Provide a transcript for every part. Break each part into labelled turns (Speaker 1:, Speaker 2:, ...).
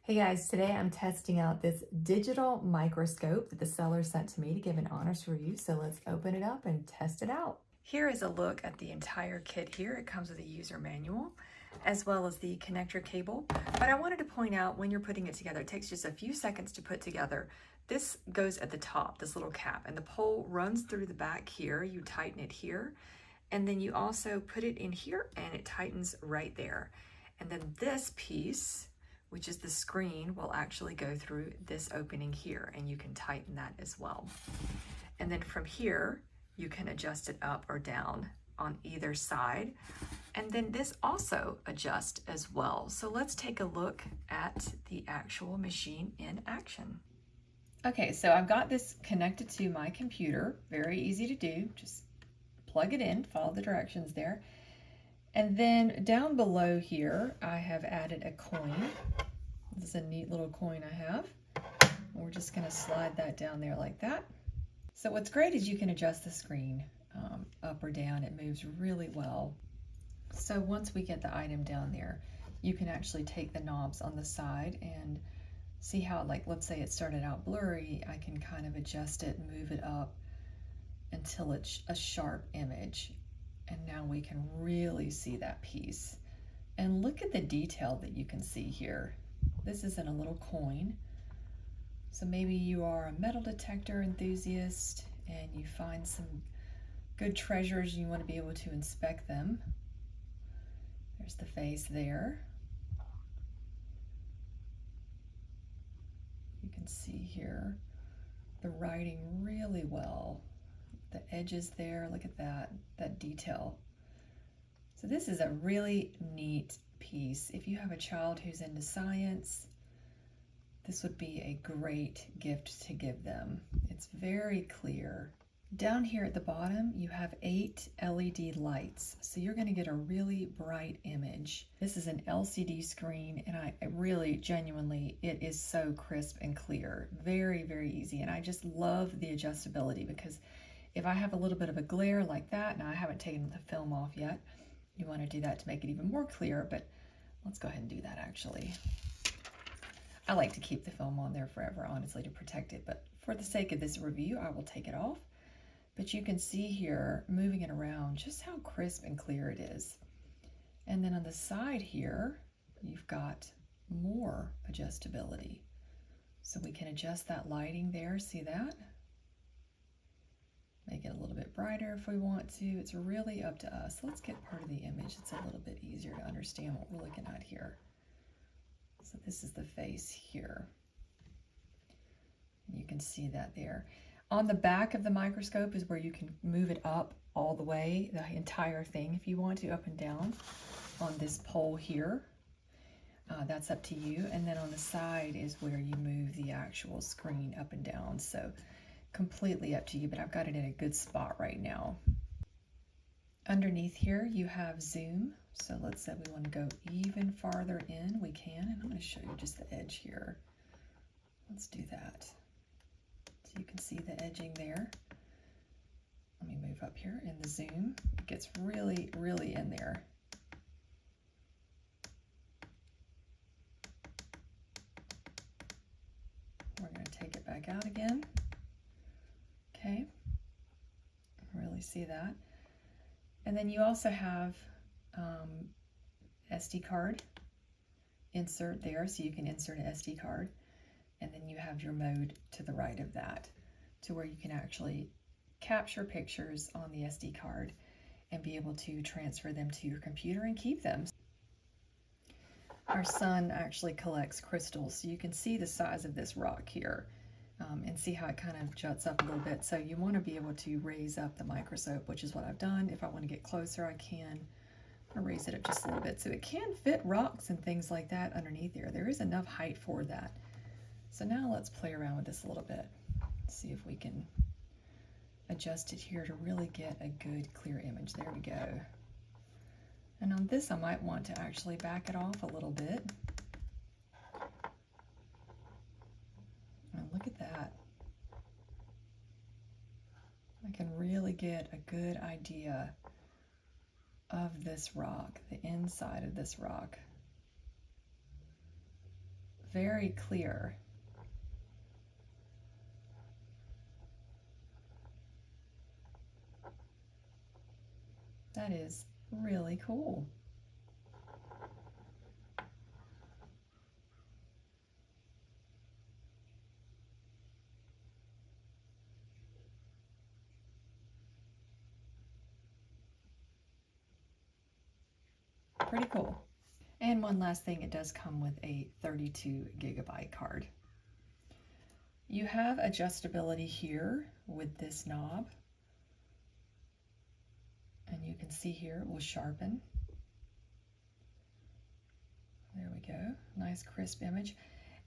Speaker 1: Hey guys, today I'm testing out this digital microscope that the seller sent to me to give an honest review. So let's open it up and test it out. Here is a look at the entire kit here. It comes with a user manual as well as the connector cable. But I wanted to point out when you're putting it together, it takes just a few seconds to put together. This goes at the top, this little cap, and the pole runs through the back here. You tighten it here, and then you also put it in here and it tightens right there. And then this piece, which is the screen, will actually go through this opening here, and you can tighten that as well. And then from here, you can adjust it up or down on either side. And then this also adjusts as well. So let's take a look at the actual machine in action. Okay, so I've got this connected to my computer. Very easy to do. Just plug it in, follow the directions there. And then down below here, I have added a coin. This is a neat little coin I have. We're just going to slide that down there like that. So what's great is you can adjust the screen up or down. It moves really well. So once we get the item down there, you can actually take the knobs on the side and see how, like, let's say it started out blurry, I can kind of adjust it, move it up until it's a sharp image. And now we can really see that piece. And look at the detail that you can see here. This is in a little coin. So maybe you are a metal detector enthusiast and you find some good treasures and you want to be able to inspect them. There's the face there. You can see here the writing really well. The edges there, look at that detail. So this is a really neat piece. If you have a child who's into science, this would be a great gift to give them. It's very clear. Down here at the bottom, you have 8 LED lights. So you're going to get a really bright image. This is an LCD screen, and I really, genuinely, it is so crisp and clear. Very, very easy. And I just love the adjustability, because if I have a little bit of a glare like that, now I haven't taken the film off yet, you want to do that to make it even more clear, but let's go ahead and do that actually. I like to keep the film on there forever, honestly, to protect it, but for the sake of this review, I will take it off. But you can see here, moving it around, just how crisp and clear it is. And then on the side here, you've got more adjustability. So we can adjust that lighting there, see that? Make it a little bit brighter if we want to. It's really up to us. Let's get part of the image. It's a little bit easier to understand what we're looking at here. So this is the face here. You can see that there. On the back of the microscope is where you can move it up all the way, the entire thing, if you want to, up and down on this pole here. That's up to you. And then on the side is where you move the actual screen up and down. So completely up to you, but I've got it in a good spot right now. Underneath here you have zoom, so let's say we want to go even farther in, we can, and I'm going to show you just the edge here. Let's do that. So you can see the edging there. Let me move up here in the zoom. It gets really, really in there. We're going to take it back out again. Okay, really see that. And then you also have SD card insert there, so you can insert an SD card. And then you have your mode to the right of that, to where you can actually capture pictures on the SD card and be able to transfer them to your computer and keep them. Our son actually collects crystals, so you can see the size of this rock here. And see how it kind of juts up a little bit. So you want to be able to raise up the microscope, which is what I've done. If I want to get closer, I can. I'll raise it up just a little bit. So it can fit rocks and things like that underneath there. There is enough height for that. So now let's play around with this a little bit. See if we can adjust it here to really get a good, clear image. There we go. And on this, I might want to actually back it off a little bit. Look at that. I can really get a good idea of this rock, the inside of this rock. very clear. That is really cool. Pretty cool. And one last thing, it does come with a 32 gigabyte card. You have adjustability here with this knob. And you can see here it will sharpen. There we go, nice crisp image.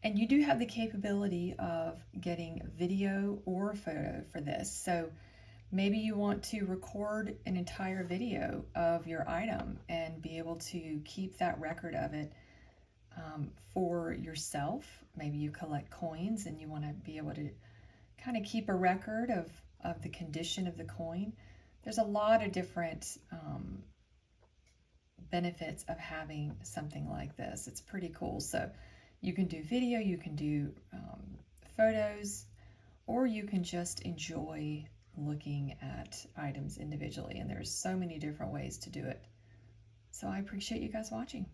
Speaker 1: And you do have the capability of getting video or photo for this. So maybe you want to record an entire video of your item and be able to keep that record of it for yourself. Maybe you collect coins and you want to be able to kind of keep a record of the condition of the coin. There's a lot of different benefits of having something like this. It's pretty cool. So you can do video, you can do photos, or you can just enjoy looking at items individually. And there's so many different ways to do it. So I appreciate you guys watching.